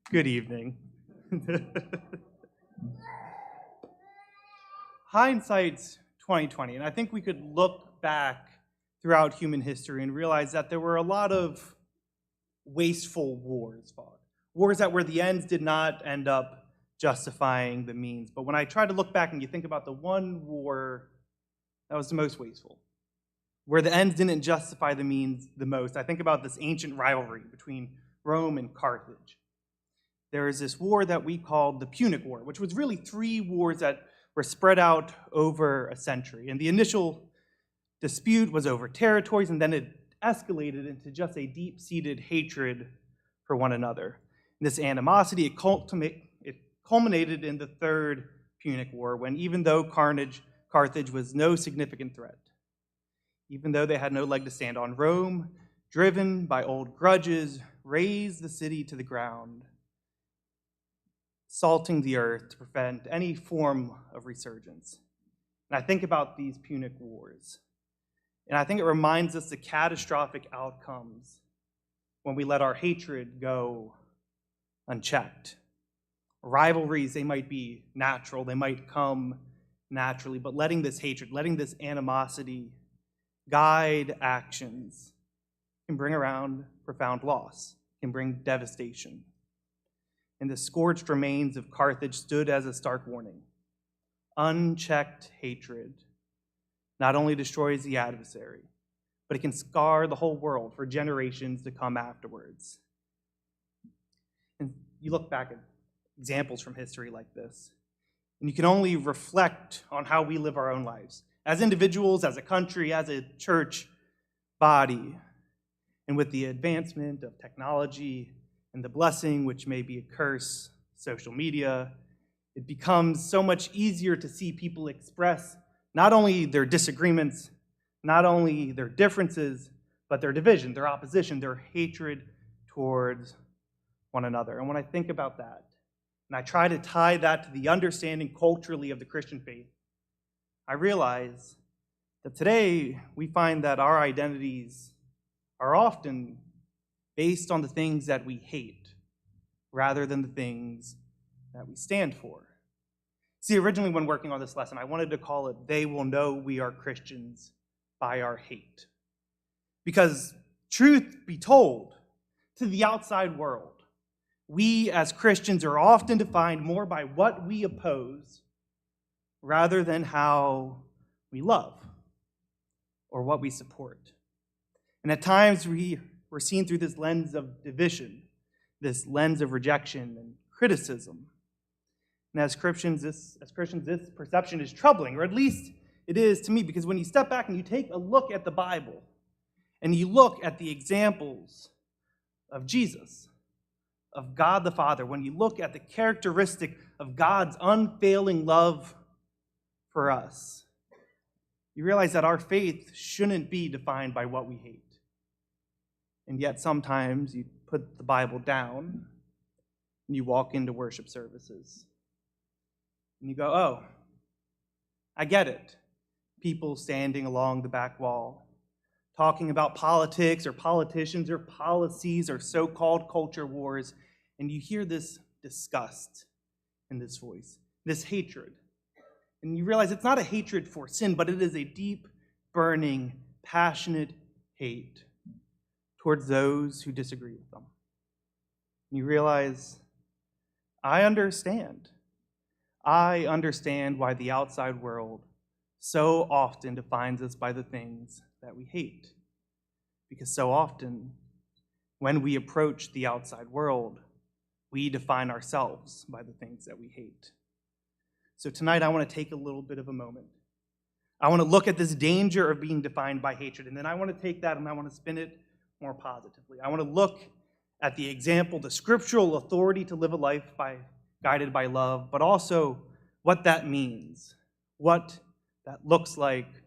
Good evening. Hindsight's 2020, and I think we could look back throughout human history and realize that there were a lot of wasteful wars fought. Wars that where the ends did not end up justifying the means. But when I try to look back and you think about the one war that was the most wasteful, where the ends didn't justify the means the most, I think about this ancient rivalry between Rome and Carthage. There is this war that we called the Punic War, which was really three wars that were spread out over a century. And the initial dispute was over territories, and then it escalated into just a deep-seated hatred for one another. And this animosity, it culminated in the Third Punic War, when even though Carthage was no significant threat, even though they had no leg to stand on, Rome, driven by old grudges, razed the city to the ground, salting the earth to prevent any form of resurgence. And I think about these Punic Wars, and I think it reminds us the catastrophic outcomes when we let our hatred go unchecked. Rivalries, they might be natural, they might come naturally, but letting this hatred, letting this animosity guide actions can bring around profound loss, can bring devastation. And the scorched remains of Carthage stood as a stark warning. Unchecked hatred not only destroys the adversary, but it can scar the whole world for generations to come afterwards. And you look back at examples from history like this, and you can only reflect on how we live our own lives, as individuals, as a country, as a church body. And with the advancement of technology and the blessing, which may be a curse, social media, it becomes so much easier to see people express not only their disagreements, not only their differences, but their division, their opposition, their hatred towards one another. And when I think about that, and I try to tie that to the understanding culturally of the Christian faith, I realize that today we find that our identities are often based on the things that we hate rather than the things that we stand for. See, originally when working on this lesson, I wanted to call it, "They Will Know We Are Christians by Our Hate." Because truth be told, to the outside world, we as Christians are often defined more by what we oppose rather than how we love or what we support. And at times we're seen through this lens of division, this lens of rejection and criticism. And as Christians, this perception is troubling, or at least it is to me, because when you step back and you take a look at the Bible, and you look at the examples of Jesus, of God the Father, when you look at the characteristic of God's unfailing love for us, you realize that our faith shouldn't be defined by what we hate. And yet sometimes you put the Bible down and you walk into worship services and you go, "Oh, I get it." People standing along the back wall, talking about politics or politicians or policies or so-called culture wars, and you hear this disgust in this voice, this hatred. And you realize it's not a hatred for sin, but it is a deep, burning, passionate hate towards those who disagree with them. And you realize, I understand. I understand why the outside world so often defines us by the things that we hate. Because so often, when we approach the outside world, we define ourselves by the things that we hate. So tonight, I want to take a little bit of a moment. I want to look at this danger of being defined by hatred, and then I want to take that and I want to spin it more positively. I want to look at the example, the scriptural authority to live a life guided by love, but also what that means, what that looks like,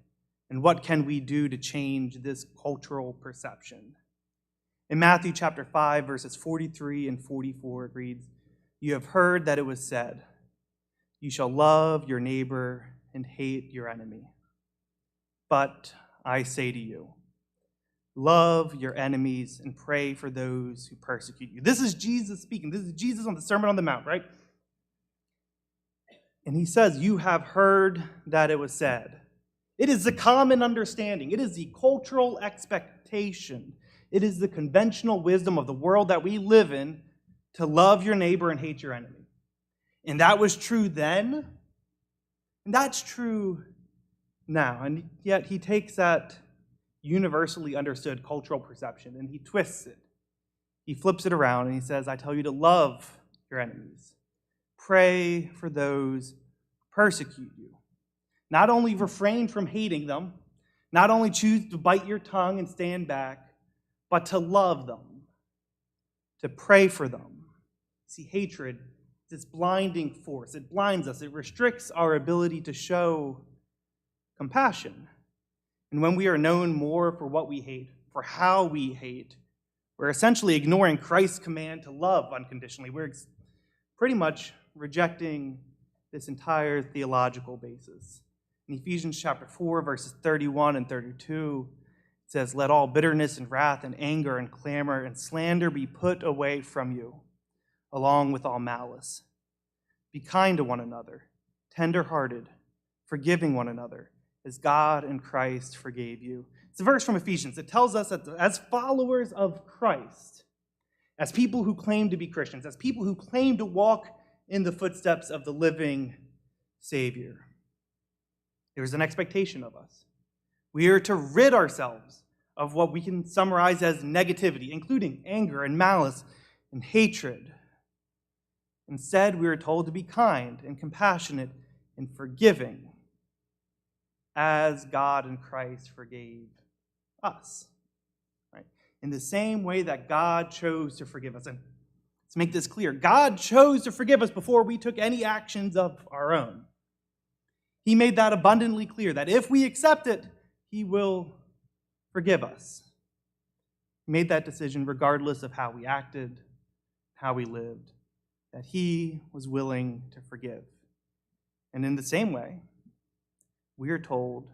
and what can we do to change this cultural perception. In Matthew chapter 5, verses 43 and 44, it reads, "You have heard that it was said, 'You shall love your neighbor and hate your enemy.' But I say to you, love your enemies and pray for those who persecute you. This is Jesus speaking. This is Jesus on the Sermon on the Mount, right? And he says, you have heard that it was said. It is the common understanding. It is the cultural expectation. It is the conventional wisdom of the world that we live in to love your neighbor and hate your enemy. And that was true then, and that's true now. And yet he takes that universally understood cultural perception and he twists it. He flips it around and he says, I tell you to love your enemies. Pray for those who persecute you. Not only refrain from hating them, not only choose to bite your tongue and stand back, but to love them, to pray for them. See, hatred is this blinding force. It blinds us. It restricts our ability to show compassion. And when we are known more for what we hate, for how we hate, we're essentially ignoring Christ's command to love unconditionally. We're pretty much rejecting this entire theological basis. In Ephesians chapter 4, verses 31 and 32, it says, let all bitterness and wrath and anger and clamor and slander be put away from you, along with all malice. Be kind to one another, tender-hearted, forgiving one another, as God in Christ forgave you. It's a verse from Ephesians. It tells us that as followers of Christ, as people who claim to be Christians, as people who claim to walk in the footsteps of the living Savior, there's an expectation of us. We are to rid ourselves of what we can summarize as negativity, including anger and malice and hatred. Instead, we are told to be kind and compassionate and forgiving, as God in Christ forgave us. Right? In the same way that God chose to forgive us. And let's make this clear. God chose to forgive us before we took any actions of our own. He made that abundantly clear, that if we accept it, he will forgive us. He made that decision regardless of how we acted, how we lived, that he was willing to forgive. And in the same way, we are told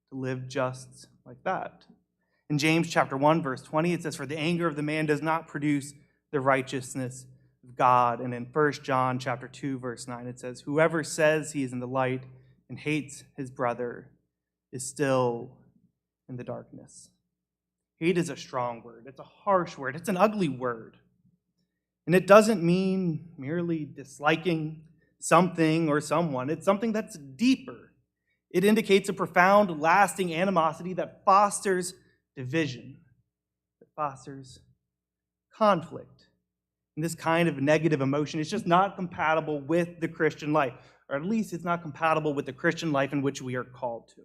to live just like that. In James chapter 1, verse 20, it says, for the anger of the man does not produce the righteousness of God. And in 1 John chapter 2, verse 9, it says, whoever says he is in the light and hates his brother is still in the darkness. Hate is a strong word. It's a harsh word. It's an ugly word. And it doesn't mean merely disliking something or someone. It's something that's deeper. It indicates a profound, lasting animosity that fosters division, that fosters conflict. And this kind of negative emotion is just not compatible with the Christian life, or at least it's not compatible with the Christian life in which we are called to.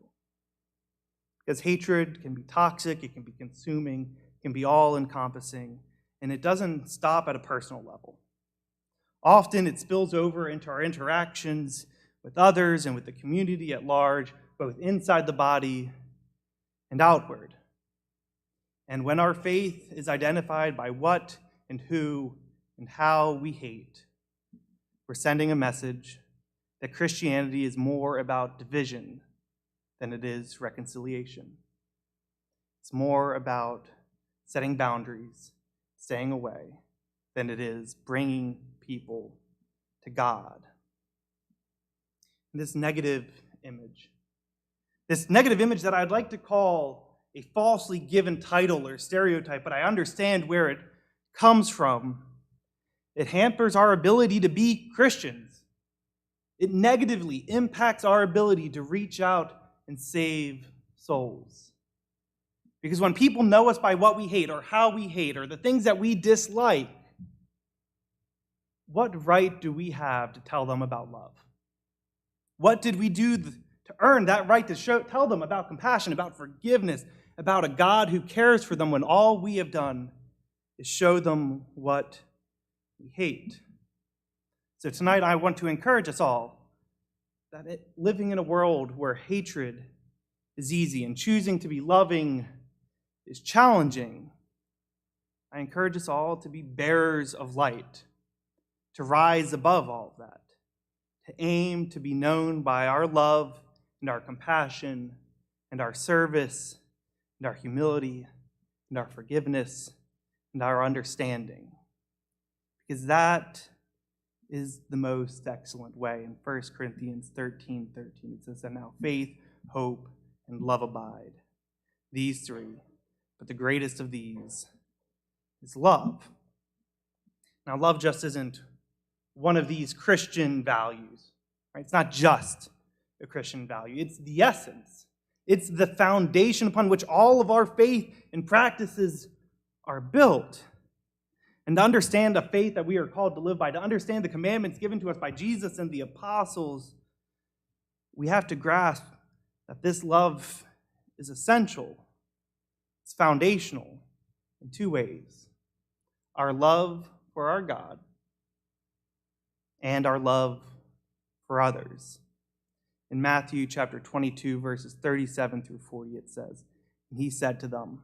Because hatred can be toxic, it can be consuming, it can be all-encompassing, and it doesn't stop at a personal level. Often it spills over into our interactions with others and with the community at large, both inside the body and outward. And when our faith is identified by what and who and how we hate, we're sending a message that Christianity is more about division than it is reconciliation. It's more about setting boundaries, staying away, than it is bringing people to God. This negative image that I'd like to call a falsely given title or stereotype, but I understand where it comes from. It hampers our ability to be Christians. It negatively impacts our ability to reach out and save souls. Because when people know us by what we hate or how we hate or the things that we dislike, what right do we have to tell them about love? What did we do to earn that right to tell them about compassion, about forgiveness, about a God who cares for them when all we have done is show them what we hate? So tonight I want to encourage us all that living in a world where hatred is easy and choosing to be loving is challenging, I encourage us all to be bearers of light, to rise above all of that, to aim to be known by our love and our compassion and our service and our humility and our forgiveness and our understanding. Because that is the most excellent way. In 1 Corinthians 13:13, it says that now faith, hope, and love abide. These three, but the greatest of these is love. Now, love just isn't one of these Christian values, right? It's not just a Christian value. It's the essence. It's the foundation upon which all of our faith and practices are built. And to understand the faith that we are called to live by, to understand the commandments given to us by Jesus and the apostles, we have to grasp that this love is essential. It's foundational in two ways: our love for our God and our love for others. In Matthew chapter 22, verses 37 through 40, it says, "And he said to them,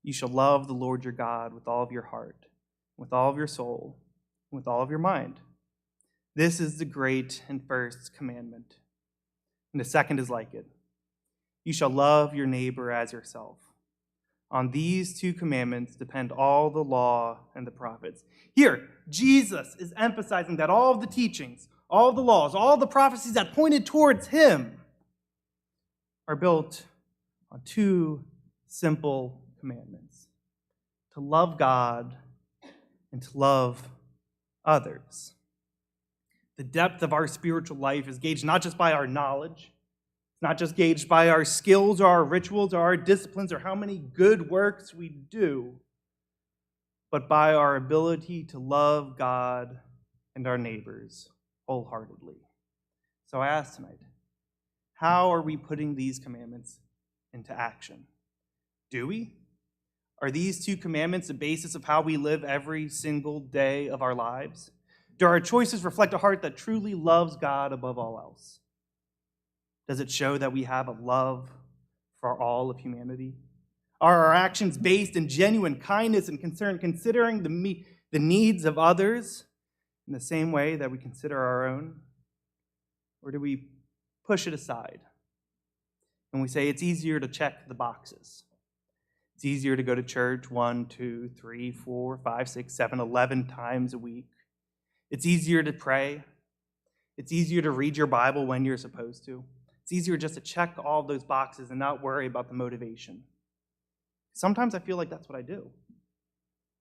'You shall love the Lord your God with all of your heart, with all of your soul, and with all of your mind. This is the great and first commandment. And the second is like it. You shall love your neighbor as yourself. On these two commandments depend all the law and the prophets.'" Here, Jesus is emphasizing that all of the teachings, all the laws, all the prophecies that pointed towards him are built on two simple commandments: to love God and to love others. The depth of our spiritual life is gauged not just by our knowledge, not just gauged by our skills or our rituals or our disciplines or how many good works we do, but by our ability to love God and our neighbors wholeheartedly. So I ask tonight, how are we putting these commandments into action? Do we? Are these two commandments the basis of how we live every single day of our lives? Do our choices reflect a heart that truly loves God above all else? Does it show that we have a love for all of humanity? Are our actions based in genuine kindness and concern, considering the needs of others in the same way that we consider our own? Or do we push it aside and we say it's easier to check the boxes? It's easier to go to church 1, 2, 3, 4, 5, 6, 7, 11 times a week. It's easier to pray. It's easier to read your Bible when you're supposed to. It's easier just to check all of those boxes and not worry about the motivation. Sometimes I feel like that's what I do.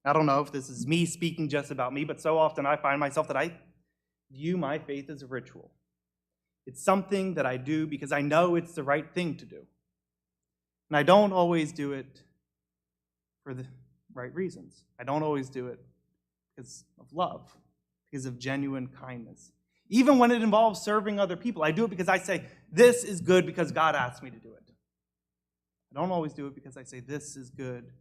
I don't know if this is me speaking just about me, but so often I find myself that I view my faith as a ritual. It's something that I do because I know it's the right thing to do. And I don't always do it for the right reasons. I don't always do it because of love, because of genuine kindness. Even when it involves serving other people, I do it because I say, this is good because God asked me to do it. I don't always do it because I say, this is good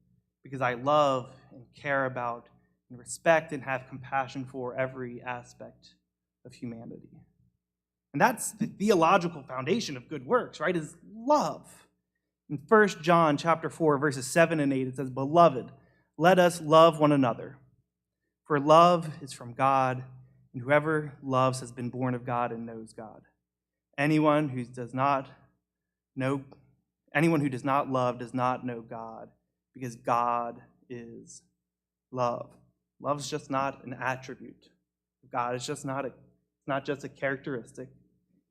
because I love and care about and respect and have compassion for every aspect of humanity. And that's the theological foundation of good works, right, is love. In 1 John chapter 4, verses 7 and 8, it says, "Beloved, let us love one another, for love is from God, and whoever loves has been born of God and knows God. Anyone who does not love does not know God, because God is love." Love is just not an attribute of God. It's not just a characteristic.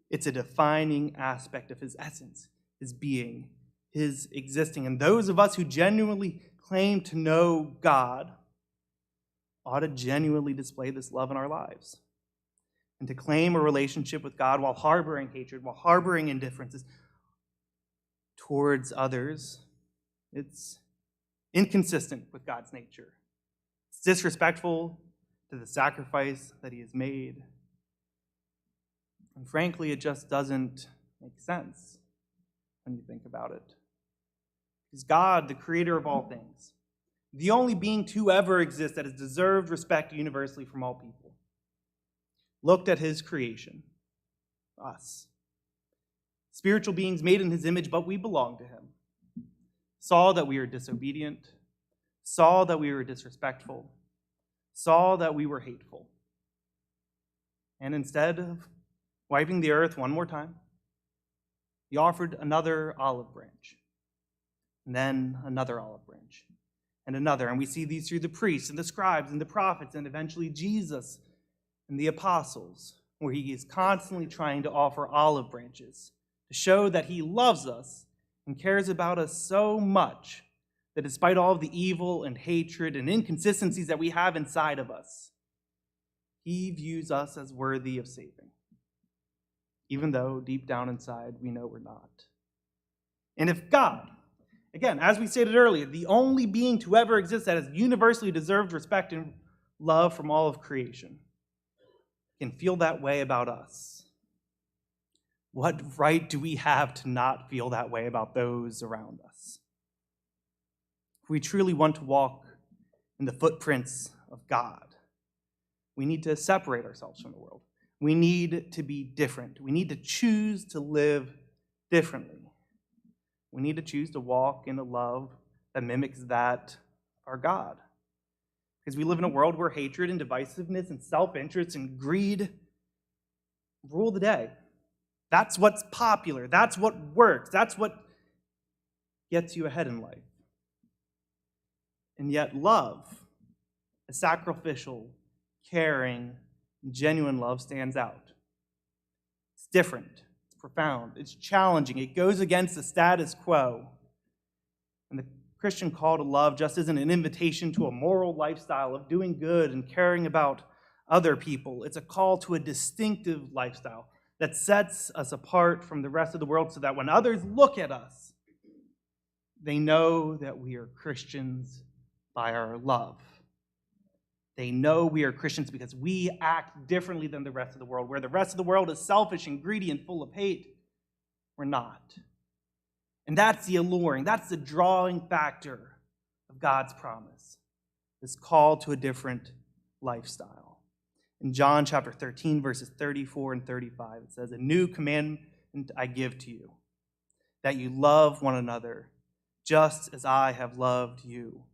It's a defining aspect of his essence, his being, his existing. And those of us who genuinely claim to know God ought to genuinely display this love in our lives. And to claim a relationship with God while harboring hatred, while harboring indifferences towards others, it's inconsistent with God's nature. It's disrespectful to the sacrifice that he has made. And frankly, it just doesn't make sense when you think about it. Because God, the creator of all things, the only being to ever exist that has deserved respect universally from all people, looked at his creation, us, spiritual beings made in his image, but we belong to him, saw that we are disobedient, saw that we were disrespectful, saw that we were hateful. And instead of wiping the earth one more time, he offered another olive branch, and then another olive branch, and another. And we see these through the priests and the scribes and the prophets and eventually Jesus and the apostles, where he is constantly trying to offer olive branches to show that he loves us and cares about us so much that despite all of the evil and hatred and inconsistencies that we have inside of us, he views us as worthy of saving, even though deep down inside we know we're not. And if God, again, as we stated earlier, the only being to ever exist that has universally deserved respect and love from all of creation, can feel that way about us, what right do we have to not feel that way about those around us? If we truly want to walk in the footprints of God, we need to separate ourselves from the world. We need to be different. We need to choose to live differently. We need to choose to walk in a love that mimics that of our God. Because we live in a world where hatred and divisiveness and self-interest and greed rule the day. That's what's popular. That's what works. That's what gets you ahead in life. And yet love, a sacrificial, caring, genuine love stands out. It's different. It's profound. It's challenging. It goes against the status quo. And the Christian call to love just isn't an invitation to a moral lifestyle of doing good and caring about other people. It's a call to a distinctive lifestyle that sets us apart from the rest of the world so that when others look at us, they know that we are Christians by our love. They know we are Christians because we act differently than the rest of the world. Where the rest of the world is selfish and greedy and full of hate, we're not. And that's the alluring, that's the drawing factor of God's promise, this call to a different lifestyle. In John chapter 13, verses 34 and 35, it says, "A new commandment I give to you, that you love one another, just as I have loved you.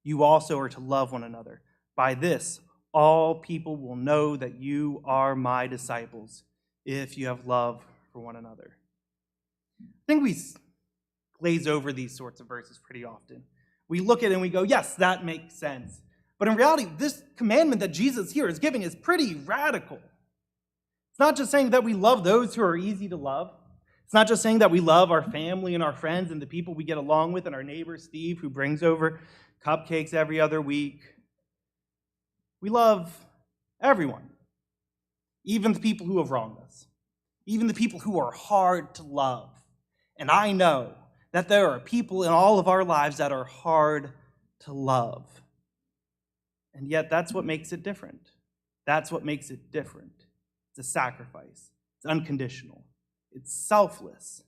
You also are to love one another. By this, all people will know that you are my disciples, if you have love for one another." I think we glaze over these sorts of verses pretty often. We look at it and we go, yes, that makes sense. But in reality, this commandment that Jesus here is giving is pretty radical. It's not just saying that we love those who are easy to love. It's not just saying that we love our family and our friends and the people we get along with and our neighbor Steve who brings over cupcakes every other week. We love everyone, even the people who have wronged us, even the people who are hard to love. And I know that there are people in all of our lives that are hard to love. And yet that's what makes it different. That's what makes it different. It's a sacrifice. It's unconditional. It's selfless.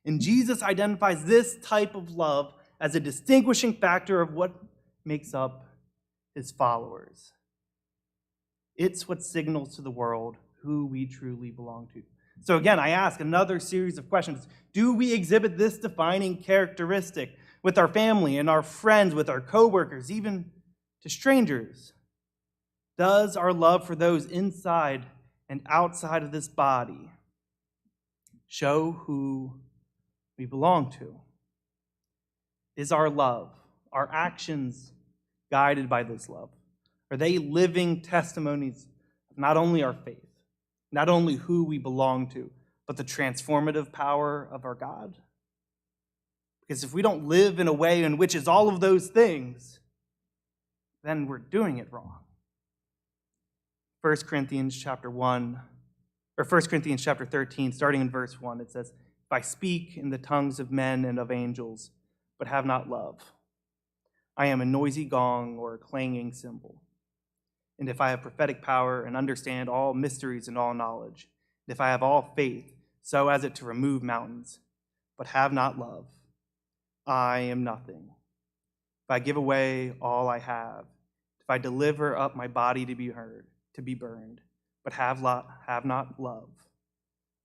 And Jesus identifies this type of love as a distinguishing factor of what makes up his followers. It's what signals to the world who we truly belong to. So again, I ask another series of questions. Do we exhibit this defining characteristic with our family and our friends, with our coworkers, even to strangers? Does our love for those inside and outside of this body show who we belong to? Is our love, our actions guided by this love? Are they living testimonies of not only our faith, not only who we belong to, but the transformative power of our God? Because if we don't live in a way in which is all of those things, then we're doing it wrong. 1 Corinthians chapter 13, starting in verse 1, it says, "If I speak in the tongues of men and of angels, but have not love, I am a noisy gong or a clanging cymbal. And if I have prophetic power and understand all mysteries and all knowledge, and if I have all faith so as it to remove mountains, but have not love, I am nothing. If I give away all I have, if I deliver up my body to be burned, but have not love,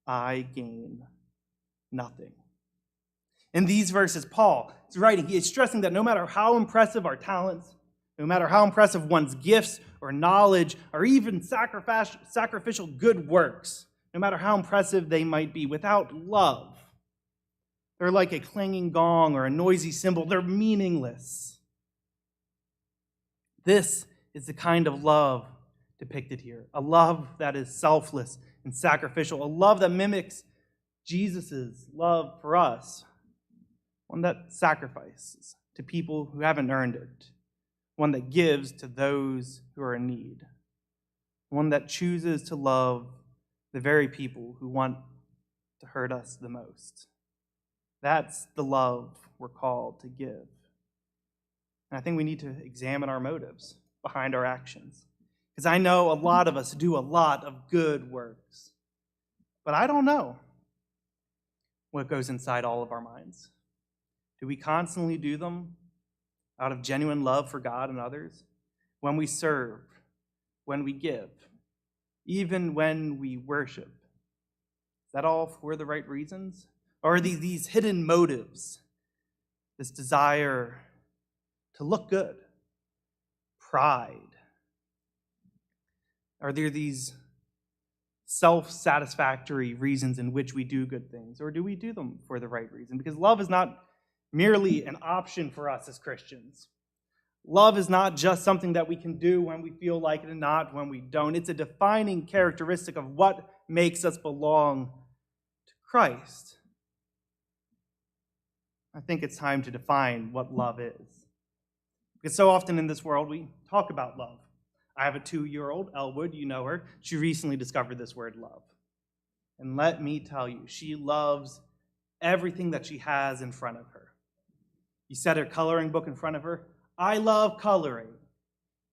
I gain nothing." In these verses, Paul is writing, he is stressing that no matter how impressive our talents, no matter how impressive one's gifts or knowledge or even sacrificial good works, no matter how impressive they might be, without love, they're like a clanging gong or a noisy cymbal. They're meaningless. This is the kind of love depicted here, a love that is selfless and sacrificial, a love that mimics Jesus' love for us, one that sacrifices to people who haven't earned it, one that gives to those who are in need, one that chooses to love the very people who want to hurt us the most. That's the love we're called to give. And I think we need to examine our motives behind our actions. Because I know a lot of us do a lot of good works, but I don't know what goes inside all of our minds. Do we constantly do them out of genuine love for God and others? When we serve, when we give, even when we worship, is that all for the right reasons? Or are these hidden motives, this desire to look good, pride? Are there these self-satisfactory reasons in which we do good things? Or do we do them for the right reason? Because love is not merely an option for us as Christians. Love is not just something that we can do when we feel like it and not when we don't. It's a defining characteristic of what makes us belong to Christ. I think it's time to define what love is. Because so often in this world we talk about love. I have a 2-year-old, Elwood, you know her. She recently discovered this word love. And let me tell you, she loves everything that she has in front of her. You set her coloring book in front of her, I love coloring.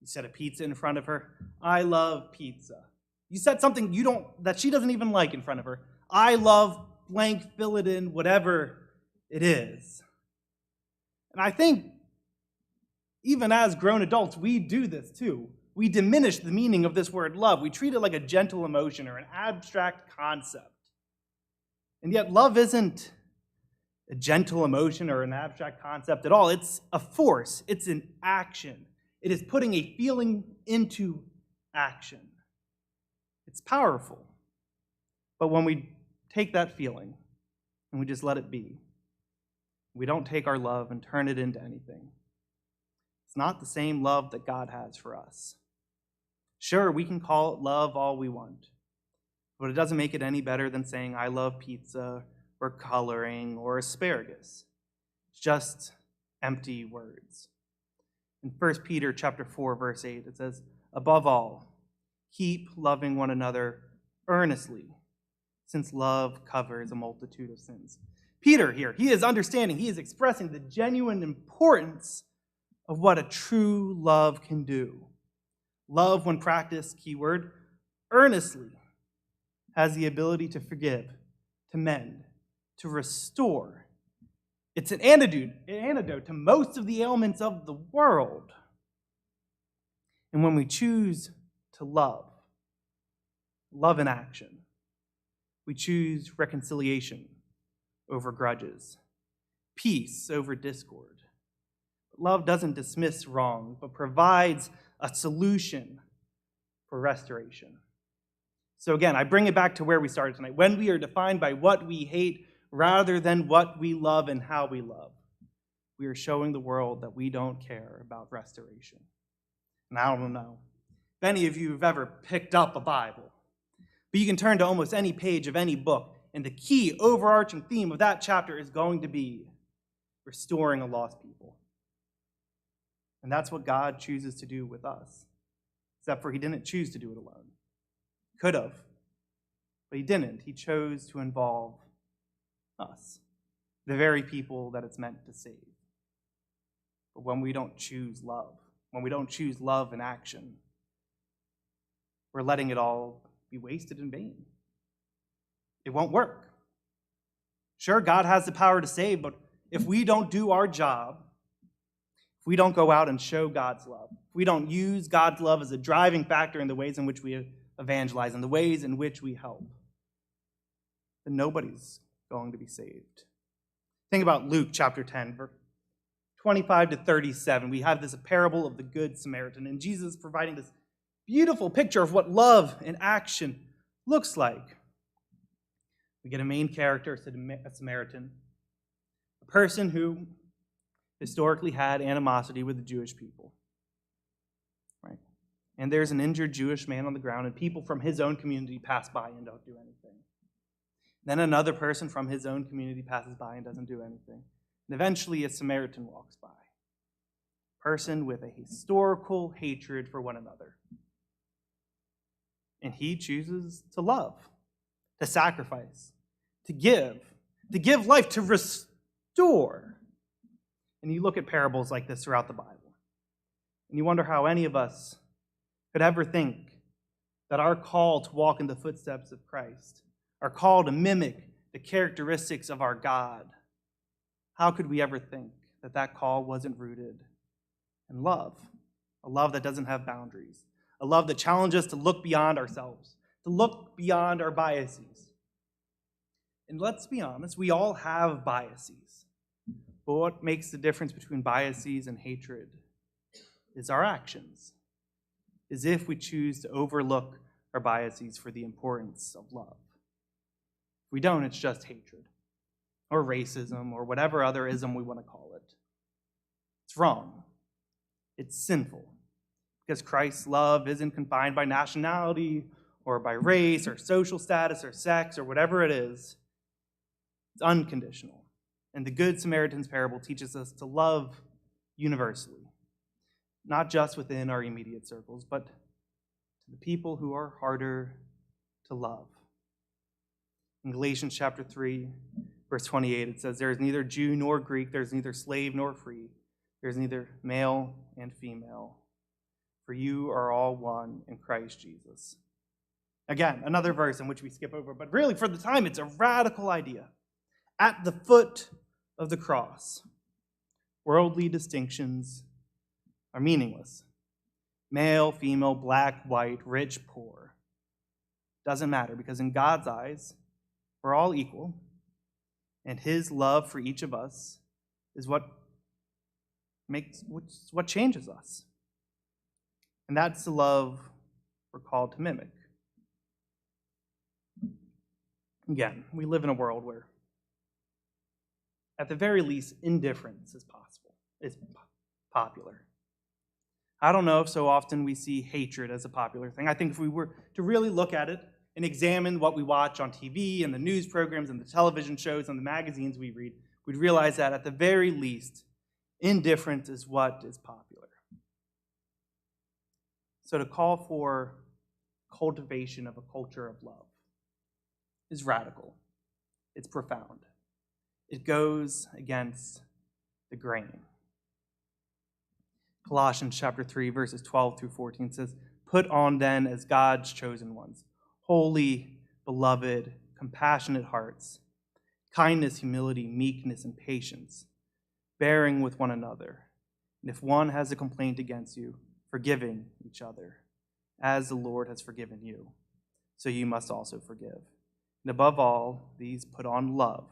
You set a pizza in front of her, I love pizza. You set something that she doesn't even like in front of her, I love blank, fill it in, whatever it is. And I think even as grown adults, we do this too. We diminish the meaning of this word love. We treat it like a gentle emotion or an abstract concept. And yet love isn't a gentle emotion or an abstract concept at all. It's a force. It's an action. It is putting a feeling into action. It's powerful. But when we take that feeling and we just let it be, we don't take our love and turn it into anything. It's not the same love that God has for us. Sure, we can call it love all we want, but it doesn't make it any better than saying I love pizza or coloring or asparagus. It's just empty words. In 1 Peter chapter 4, verse 8, it says, above all, keep loving one another earnestly, since love covers a multitude of sins. Peter here, he is understanding, he is expressing the genuine importance of what a true love can do. Love, when practiced, keyword, earnestly, has the ability to forgive, to mend, to restore. It's an antidote to most of the ailments of the world. And when we choose to love in action, we choose reconciliation over grudges, peace over discord. Love doesn't dismiss wrong, but provides a solution for restoration. So again, I bring it back to where we started tonight. When we are defined by what we hate rather than what we love and how we love, we are showing the world that we don't care about restoration. And I don't know if any of you have ever picked up a Bible, but you can turn to almost any page of any book, and the key overarching theme of that chapter is going to be restoring a lost people. And that's what God chooses to do with us. Except for he didn't choose to do it alone. Could have, but he didn't. He chose to involve us, the very people that it's meant to save. But when we don't choose love, when we don't choose love in action, we're letting it all be wasted in vain. It won't work. Sure, God has the power to save, but if we don't do our job, if we don't go out and show God's love, if we don't use God's love as a driving factor in the ways in which we evangelize, in the ways in which we help, then nobody's going to be saved. Think about Luke chapter 10, verse 25 to 37. We have this parable of the Good Samaritan, and Jesus is providing this beautiful picture of what love in action looks like. We get a main character, a Samaritan, a person who historically had animosity with the Jewish people. and there's an injured Jewish man on the ground, and people from his own community pass by and don't do anything. Then another person from his own community passes by and doesn't do anything. And eventually a Samaritan walks by. A person with a historical hatred for one another. And he chooses to love, to sacrifice, to give life, to restore. And you look at parables like this throughout the Bible, and you wonder how any of us could ever think that our call to walk in the footsteps of Christ, our call to mimic the characteristics of our God, how could we ever think that that call wasn't rooted in love? A love that doesn't have boundaries. A love that challenges us to look beyond ourselves, to look beyond our biases. And let's be honest, we all have biases. But what makes the difference between biases and hatred is our actions. Is if we choose to overlook our biases for the importance of love. If we don't, it's just hatred, or racism, or whatever other ism we want to call it. It's wrong. It's sinful. Because Christ's love isn't confined by nationality, or by race, or social status, or sex, or whatever it is. It's unconditional. And the Good Samaritan's parable teaches us to love universally. Not just within our immediate circles, but to the people who are harder to love. In Galatians chapter 3, verse 28, it says, "There is neither Jew nor Greek, there is neither slave nor free, there is neither male and female, for you are all one in Christ Jesus." Again, another verse in which we skip over, but really for the time, it's a radical idea. At the foot of the cross, worldly distinctions are meaningless. Male, female, black, white, rich, poor. Doesn't matter, because in God's eyes, we're all equal, and his love for each of us is what changes us. And that's the love we're called to mimic. Again, we live in a world where, at the very least, indifference is popular. I don't know if so often we see hatred as a popular thing. I think if we were to really look at it and examine what we watch on TV and the news programs and the television shows and the magazines we read, we'd realize that at the very least, indifference is what is popular. So to call for cultivation of a culture of love is radical. It's profound. It goes against the grain. Colossians chapter 3, verses 12 through 14 says, "Put on then as God's chosen ones, holy, beloved, compassionate hearts, kindness, humility, meekness, and patience, bearing with one another. And if one has a complaint against you, forgiving each other, as the Lord has forgiven you, so you must also forgive. And above all, these put on love,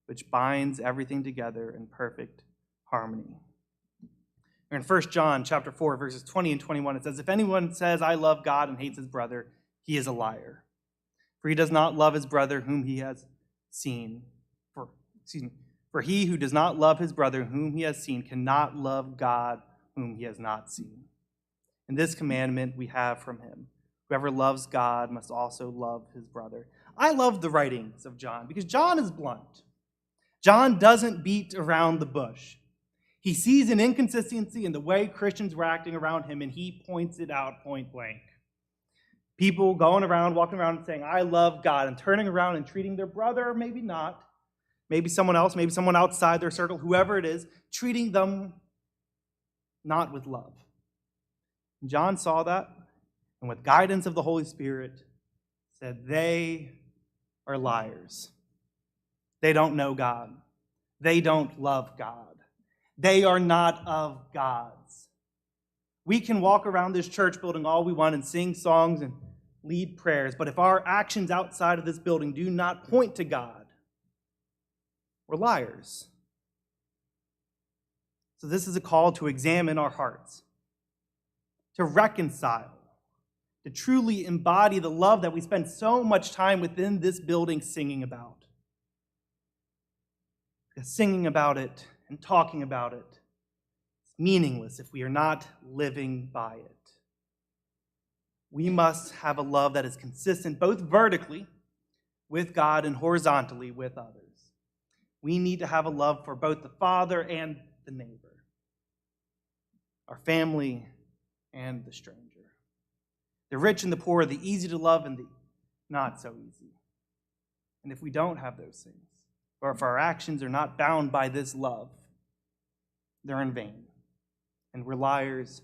which binds everything together in perfect harmony." In 1 John chapter 4, verses 20 and 21, it says, "If anyone says, 'I love God,' and hates his brother, he is a liar. For he does not love his brother whom he has seen. For he who does not love his brother whom he has seen cannot love God whom he has not seen. And this commandment we have from him: whoever loves God must also love his brother." I love the writings of John because John is blunt. John doesn't beat around the bush. He sees an inconsistency in the way Christians were acting around him, and he points it out point blank. People going around, walking around and saying, "I love God," and turning around and treating their brother, or maybe not, maybe someone else, maybe someone outside their circle, whoever it is, treating them not with love. And John saw that, and with guidance of the Holy Spirit, said they are liars. They don't know God. They don't love God. They are not of God's. We can walk around this church building all we want and sing songs and lead prayers, but if our actions outside of this building do not point to God, we're liars. So this is a call to examine our hearts, to reconcile, to truly embody the love that we spend so much time within this building singing about. Because singing about it and talking about it is meaningless if we are not living by it. we must have a love that is consistent both vertically with God and horizontally with others. We need to have a love for both the Father and the neighbor, our family and the stranger, the rich and the poor, the easy to love and the not so easy. And if we don't have those things, or if our actions are not bound by this love, they're in vain. And we're liars,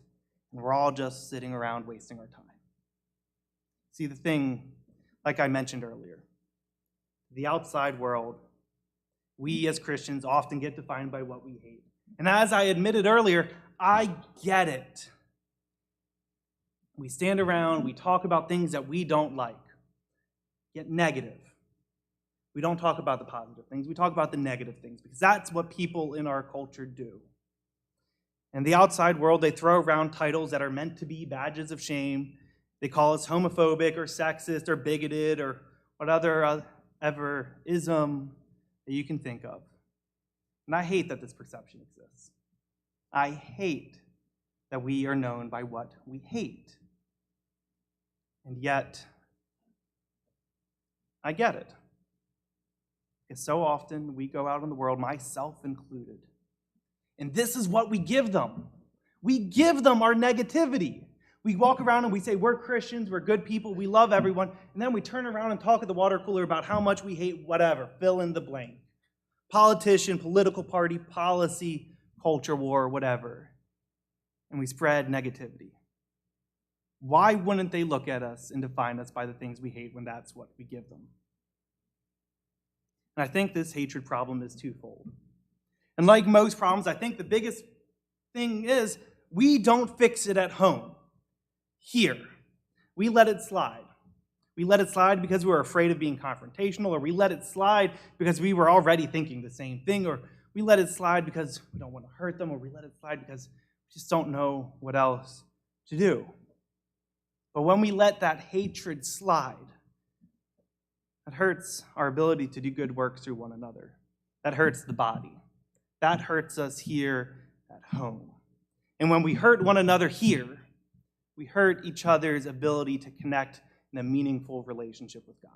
and we're all just sitting around wasting our time. See, the thing, like I mentioned earlier, the outside world, we as Christians often get defined by what we hate. And as I admitted earlier, I get it. We stand around, we talk about things that we don't like, get negative. We don't talk about the positive things, we talk about the negative things, because that's what people in our culture do. In the outside world, they throw around titles that are meant to be badges of shame. They call us homophobic or sexist or bigoted or what other ever-ism that you can think of. And I hate that this perception exists. I hate that we are known by what we hate. And yet, I get it. Because so often we go out in the world, myself included, and this is what we give them. We give them our negativity. We walk around and we say, we're Christians, we're good people, we love everyone, and then we turn around and talk at the water cooler about how much we hate whatever, fill in the blank. Politician, political party, policy, culture war, whatever. And we spread negativity. Why wouldn't they look at us and define us by the things we hate when that's what we give them? And I think this hatred problem is twofold. And like most problems, I think the biggest thing is we don't fix it at home. Here, we let it slide. We let it slide because we were afraid of being confrontational, or we let it slide because we were already thinking the same thing, or we let it slide because we don't want to hurt them, or we let it slide because we just don't know what else to do. But when we let that hatred slide, that hurts our ability to do good work through one another. That hurts the body. That hurts us here at home. And when we hurt one another here, we hurt each other's ability to connect in a meaningful relationship with God.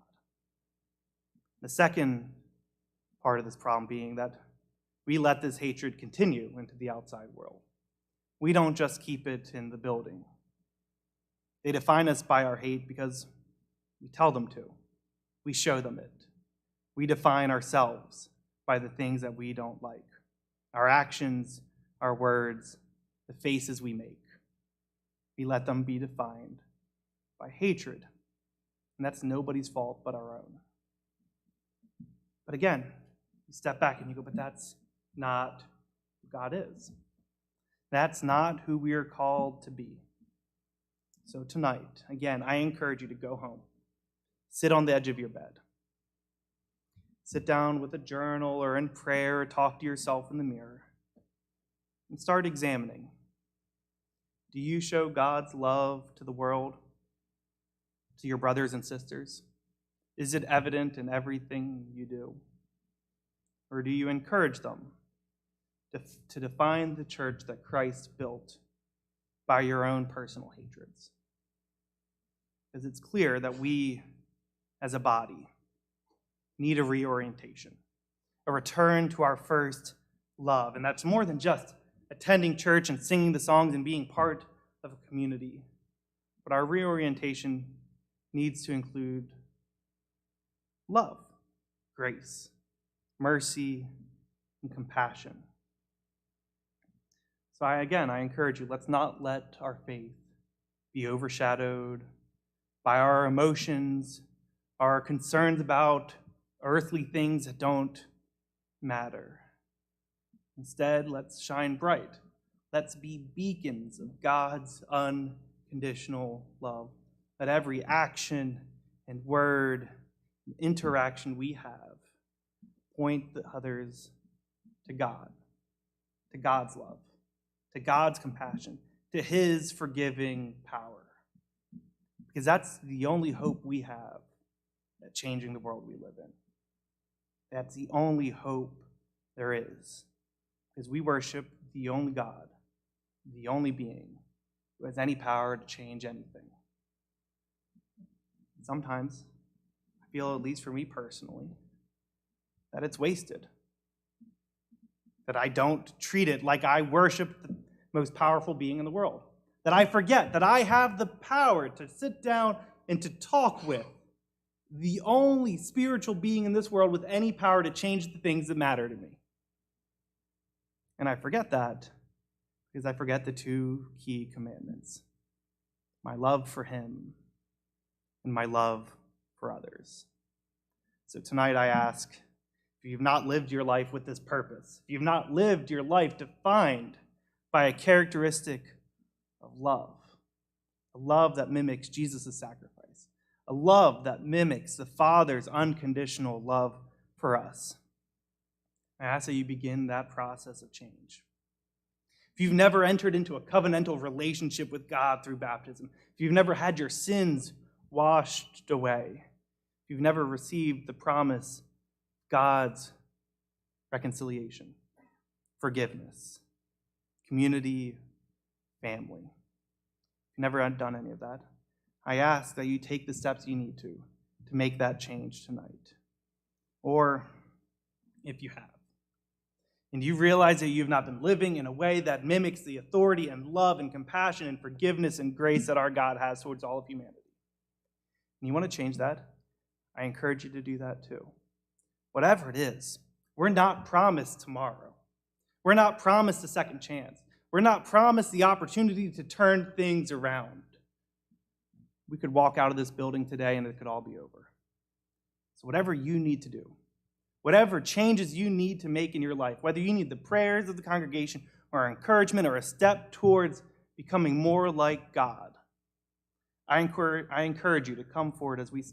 The second part of this problem being that we let this hatred continue into the outside world. We don't just keep it in the building. They define us by our hate because we tell them to. We show them it. We define ourselves by the things that we don't like. Our actions, our words, the faces we make. We let them be defined by hatred. And that's nobody's fault but our own. But again, you step back and you go, but that's not who God is. That's not who we are called to be. So tonight, again, I encourage you to go home. Sit on the edge of your bed. Sit down with a journal or in prayer, or talk to yourself in the mirror. And start examining. Do you show God's love to the world, to your brothers and sisters? Is it evident in everything you do? Or do you encourage them to define the church that Christ built by your own personal hatreds? Because it's clear that we, as a body, need a reorientation, a return to our first love. And that's more than just attending church and singing the songs and being part of a community. But our reorientation needs to include love, grace, mercy, and compassion. So I encourage you, let's not let our faith be overshadowed by our emotions, our concerns about earthly things that don't matter. Instead, let's shine bright. Let's be beacons of God's unconditional love. Let every action and word, and interaction we have point the others to God, to God's love, to God's compassion, to His forgiving power. Because that's the only hope we have at changing the world we live in. That's the only hope there is. Because we worship the only God, the only being who has any power to change anything. Sometimes I feel, at least for me personally, that it's wasted. That I don't treat it like I worship the most powerful being in the world. That I forget that I have the power to sit down and to talk with the only spiritual being in this world with any power to change the things that matter to me. And I forget that because I forget the two key commandments: my love for him and my love for others. So tonight I ask, if you've not lived your life with this purpose, if you've not lived your life defined by a characteristic of love, a love that mimics Jesus' sacrifice, a love that mimics the Father's unconditional love for us, I ask that you begin that process of change. If you've never entered into a covenantal relationship with God through baptism, if you've never had your sins washed away, if you've never received the promise of God's reconciliation, forgiveness, community, family, if you've never done any of that, I ask that you take the steps you need to make that change tonight. Or if you have, and you realize that you've not been living in a way that mimics the authority and love and compassion and forgiveness and grace that our God has towards all of humanity, and you want to change that, I encourage you to do that too. Whatever it is, we're not promised tomorrow. We're not promised a second chance. We're not promised the opportunity to turn things around. We could walk out of this building today and it could all be over. So whatever you need to do, whatever changes you need to make in your life, whether you need the prayers of the congregation or encouragement or a step towards becoming more like God, I encourage you to come forward as we stand.